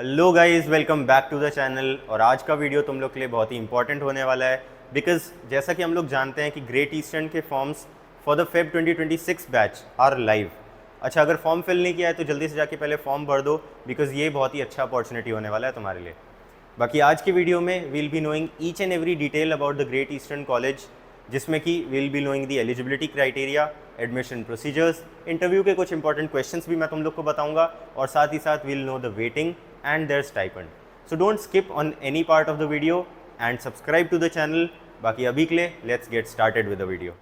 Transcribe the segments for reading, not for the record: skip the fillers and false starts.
Hello guys, welcome back to the channel. और आज का वीडियो तुम लोग के लिए बहुत ही इंपॉर्टेंट होने वाला है बिकॉज जैसा कि हम लोग जानते हैं कि ग्रेट ईस्टर्न के forms for the Feb 2026 batch are live. अच्छा, अगर फॉर्म फिल नहीं किया है तो जल्दी से जाके पहले फॉर्म भर दो बिकॉज ये बहुत ही अच्छा अपॉर्चुनिटी होने वाला है तुम्हारे लिए। बाकी आज की वीडियो में we'll be knowing each and every detail about the Great Eastern college, जिसमें कि we'll be knowing the eligibility criteria, admission procedures, interview के कुछ इंपॉर्टेंट क्वेश्चंस भी मैं तुम लोग को बताऊंगा और साथ ही साथ we'll know the waiting and their stipend. So don't skip on any part of the video and subscribe to the channel. बाकी अभी के लिए let's get started with the video.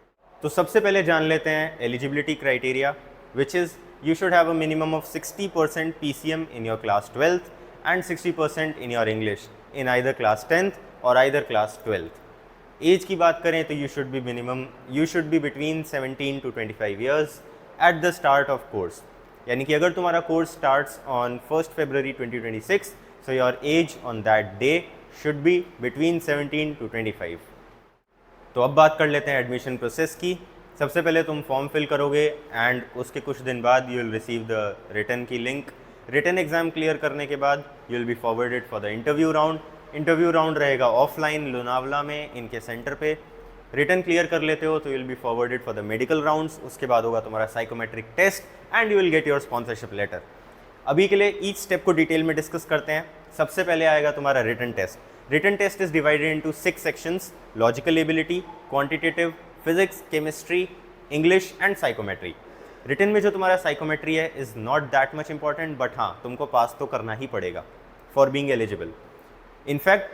तो सबसे पहले जान लेते हैं eligibility criteria, which is you should have a minimum of 60% PCM in your class 12th and 60% in your English in either class 10th or either class 12th. Age की बात करें तो you should be between 17 to 25 years at the start of course. यानी कि अगर तुम्हारा course starts on 1 February 2026, so your age on that day should be between 17 to 25. तो अब बात कर लेते हैं एडमिशन प्रोसेस की। सबसे पहले तुम फॉर्म फिल करोगे एंड उसके कुछ दिन बाद you will receive the written की लिंक। रिटन एग्ज़ाम क्लियर करने के बाद you will be forwarded for the interview round. Interview round रहेगा ऑफलाइन लोनावला में इनके सेंटर पे। रिटन क्लियर कर लेते हो तो you will be forwarded for the medical rounds. उसके बाद होगा तुम्हारा psychometric test and you will get your sponsorship letter. अभी के लिए ईच स्टेप को डिटेल में डिस्कस करते हैं। सबसे पहले आएगा तुम्हारा written test. Written test is divided into 6 sections: logical ability, quantitative, physics, chemistry, English and psychometry. Written में जो तुम्हारा साइकोमेट्री है is not that much important, but हाँ, तुमको पास तो करना ही पड़ेगा फॉर बीइंग एलिजिबल। इनफैक्ट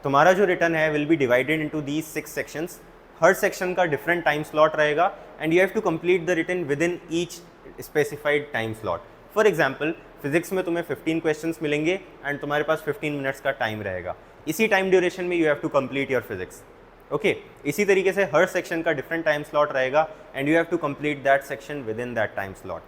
तुम्हारा जो रिटन है will be divided into these 6 sections. हर सेक्शन का डिफरेंट टाइम स्लॉट रहेगा and you have to complete the written within each specified time slot. For example, physics में तुम्हें 15 questions मिलेंगे and तुम्हारे पास 15 मिनट्स का टाइम रहेगा। इसी टाइम ड्यूरेशन में you have to complete your physics. Okay, इसी तरीके से हर सेक्शन का डिफरेंट टाइम स्लॉट रहेगा and you have to complete that section within that time slot.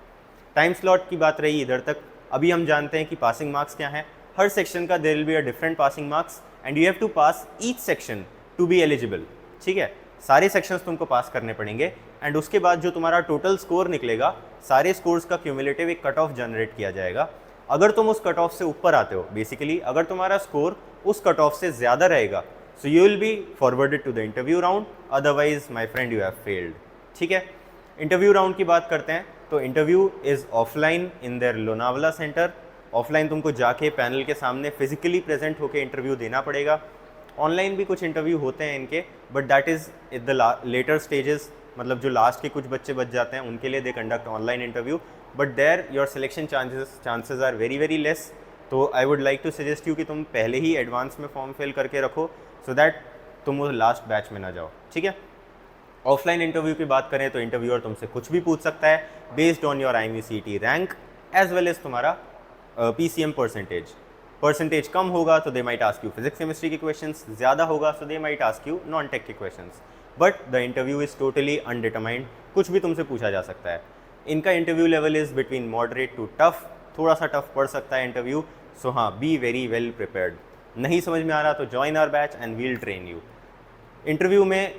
Time slot की बात रही इधर तक। अभी हम जानते हैं कि पासिंग मार्क्स क्या हैं। हर सेक्शन का there will be a different passing marks and you have to pass each section to be eligible. ठीक है, सारे सेक्शंस तुमको पास करने पड़ेंगे एंड उसके बाद जो तुम्हारा टोटल स्कोर निकलेगा, सारे स्कोर्स का क्यूमुलेटिव एक कट ऑफ जनरेट किया जाएगा। अगर तुम उस कट ऑफ से ऊपर आते हो, बेसिकली अगर तुम्हारा स्कोर उस कट ऑफ से ज़्यादा रहेगा, so you will be forwarded to the interview round, otherwise my friend you have failed. ठीक है, इंटरव्यू राउंड की बात करते हैं तो interview is offline in there Lonavala centre. Offline तुमको जाके पैनल के सामने फिजिकली प्रेजेंट होकर इंटरव्यू देना पड़ेगा। ऑनलाइन भी कुछ इंटरव्यू होते हैं इनके, but that is in the later stages, मतलब जो लास्ट के कुछ बच्चे बच जाते हैं उनके लिए they conduct online interview, but their your selection chances are very very less. तो I would like to suggest you कि तुम पहले ही एडवांस में फॉर्म फिल करके रखो सो दैट तुम वो लास्ट बैच में ना जाओ। ठीक है, ऑफलाइन इंटरव्यू की बात करें तो इंटरव्यूअर तुमसे कुछ भी पूछ सकता है based on your IMUCET rank as well as तुम्हारा PCM परसेंटेज कम होगा तो they might ask you physics chemistry के क्वेश्चंस, ज़्यादा होगा तो they might ask you non tech के questions, but the interview is totally undetermined. कुछ भी तुमसे पूछा जा सकता है। इनका interview level is between moderate to tough, थोड़ा सा टफ पड़ सकता है इंटरव्यू। सो हाँ, बी वेरी वेल प्रिपेयर्ड। नहीं समझ में आ रहा तो join our batch and we'll train you. Interview में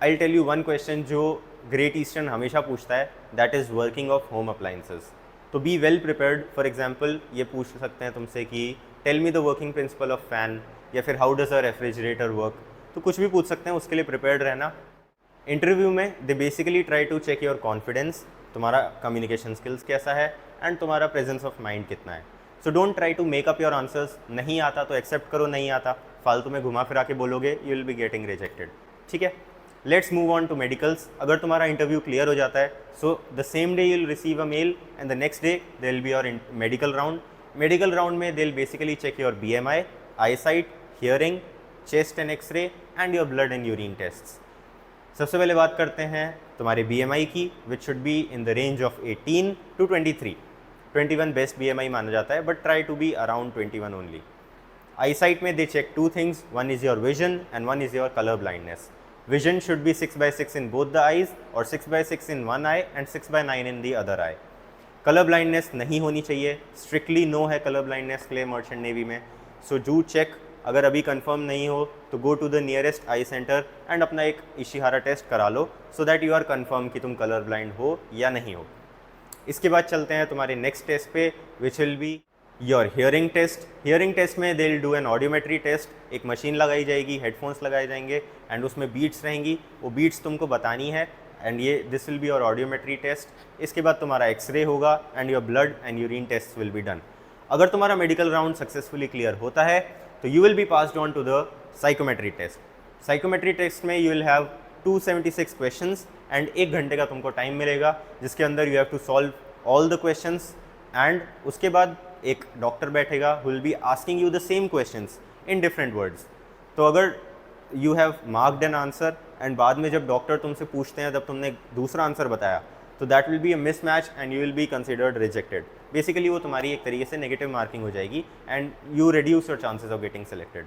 I tell you one question जो ग्रेट ईस्टर्न हमेशा पूछता है, that is working of home appliances. तो be well prepared. For example, ये पूछ सकते हैं तुमसे कि tell me the working principle of fan, या फिर how does a refrigerator work. तो कुछ भी पूछ सकते हैं, उसके लिए प्रिपेयर्ड रहना। इंटरव्यू में they basically try to check your confidence, तुम्हारा कम्युनिकेशन स्किल्स कैसा है एंड तुम्हारा प्रेजेंस ऑफ माइंड कितना है। So don't try to make up your answers. नहीं आता तो एक्सेप्ट करो, नहीं आता फालतू में घुमा फिरा के बोलोगे, you will be getting rejected. ठीक है, let's move on to medicals. अगर तुम्हारा इंटरव्यू क्लियर हो जाता है so the same day you will receive a mail and the next day there will be your medical round. Medical round में they will basically check your BMI, eyesight, hearing, chest and x ray and your blood and urine tests. सबसे पहले बात करते हैं तुम्हारे BMI की, विच should be in the range of 18 to 23। 21 best BMI माना जाता है, but try to be around 21 only. Eyesight में they check 2 things, one is your vision and one is your color blindness. Vision should be 6/6 in both the eyes or 6/6 in one eye and 6/9 in the other eye. Colour blindness नहीं होनी चाहिए, strictly no है colour blindness के लिए merchant navy में। So do check, अगर अभी confirm नहीं हो तो go to the nearest eye centre and अपना एक इशिहारा टेस्ट करा लो so that you are confirm कि तुम कलर ब्लाइंड हो या नहीं हो। इसके बाद चलते हैं तुम्हारे नेक्स्ट टेस्ट पे, which will be your hearing test में they will do an audiometry test, एक मशीन लगाई जाएगी, हेडफोन्स लगाए जाएंगे एंड उसमें बीट्स रहेंगी, वो बीट्स तुमको बतानी है एंड ये this will be your audiometry test. इसके बाद तुम्हारा एक्सरे होगा and your blood and urine test will be done. अगर तुम्हारा मेडिकल राउंड सक्सेसफुली क्लियर होता है तो you will be passed on to the psychometry test. Psychometry test में you will have 276 questions and 1 घंटे का तुमको टाइम मिलेगा जिसके अंदर you have to solve all the questions and उसके बाद एक डॉक्टर बैठेगा who will be asking you the same questions in different words. तो अगर you have marked an answer and बाद में जब डॉक्टर तुमसे पूछते हैं तब तुमने दूसरा आंसर बताया तो that will be a mismatch and you will be considered rejected. Basically वो तुम्हारी एक तरीके से नेगेटिव मार्किंग हो जाएगी and you reduce your chances of getting selected.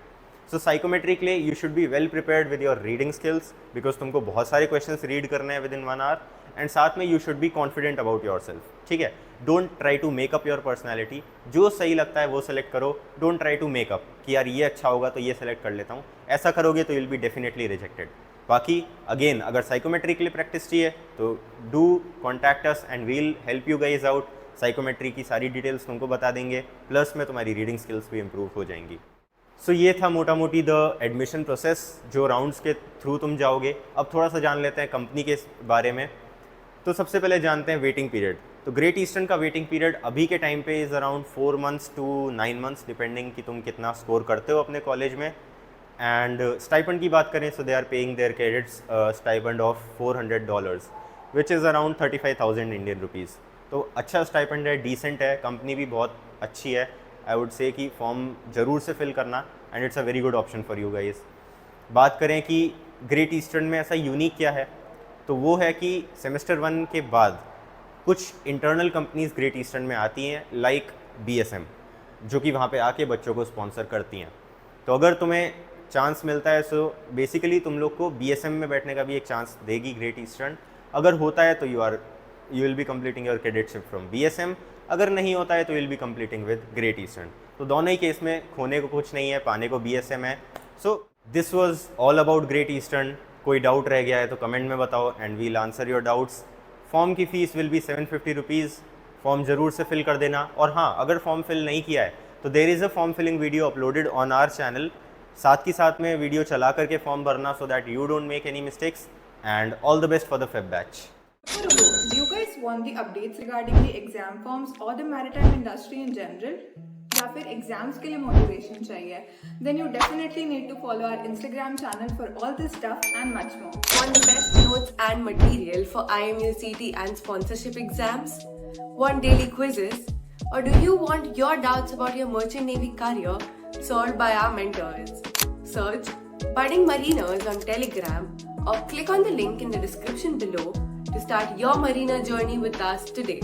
So psychometry के लिए you should B well prepared with your reading skills because तुमको बहुत सारे क्वेश्चंस रीड करने हैं विद इन 1 आवर एंड साथ में you should be confident about yourself. ठीक है, don't try to make up your personality, जो सही लगता है वो सेलेक्ट करो। डोंट ट्राई टू मेकअप कि यार ये अच्छा होगा तो ये सेलेक्ट कर लेता हूँ, ऐसा करोगे तो you will be definitely rejected. बाकी अगेन अगर साइकोमेट्री के लिए प्रैक्टिस चाहिए तो do contact us and we'll help you guys out. Psychometry की सारी डिटेल्स तुमको बता देंगे, प्लस में तुम्हारी रीडिंग स्किल्स भी इम्प्रूव हो जाएंगी। सो ये था मोटा मोटी द एडमिशन प्रोसेस जो राउंड्स के थ्रू तुम जाओगे। अब थोड़ा सा जान लेते हैं कंपनी के बारे में। तो सबसे पहले जानते हैं वेटिंग पीरियड। तो ग्रेट ईस्टर्न का वेटिंग पीरियड अभी के टाइम पे is around 4 months to 9 months depending कि तुम कितना स्कोर करते हो अपने कॉलेज में। एंड स्टाइपेंड की बात करें so they are paying their cadets stipend of $400 which is around 35,000 Indian rupees. तो अच्छा स्टाइपेंड है, डिसेंट है, कंपनी भी बहुत अच्छी है। आई वुड से कि फॉर्म ज़रूर से फिल करना and it's a very good option for you guys. बात करें कि ग्रेट ईस्टर्न में ऐसा यूनिक क्या है, तो वो है कि सेमेस्टर 1 के बाद कुछ इंटरनल कंपनीज ग्रेट ईस्टर्न में आती हैं लाइक BSM, जो कि वहाँ पे आके बच्चों को स्पॉन्सर करती हैं। तो अगर तुम्हें चांस मिलता है सो बेसिकली तुम लोग को BSM में बैठने का भी एक चांस देगी ग्रेट ईस्टर्न। अगर होता है तो you will be completing your cadetship from BSM, अगर नहीं होता है तो will be completing with Great Eastern. तो दोनों ही केस में खोने को कुछ नहीं है, पाने को BSM है। So this was all about Great Eastern. कोई डाउट रह गया है तो कमेंट में बताओ and we'll answer your doubts. Form की fees will be 750 rupees. Form ज़रूर से फिल कर देना। और हाँ, अगर फॉर्म फिल नहीं किया है तो there is a form filling video uploaded on our channel. साथ ही साथ में वीडियो चला करके फॉर्म भरना so that you don't make any mistakes and all the best for the Feb batch. Do you guys want the updates regarding the exam forms or the maritime industry in general? या फिर exams के लिए motivation चाहिए? Then you definitely need to follow our Instagram channel for all this stuff and much more. Want the best notes and material for IMU CT and sponsorship exams? Want daily quizzes? Or do you want your doubts about your merchant navy career solved by our mentors? Search Budding Mariners on Telegram or click on the link in the description below to start your marina journey with us today.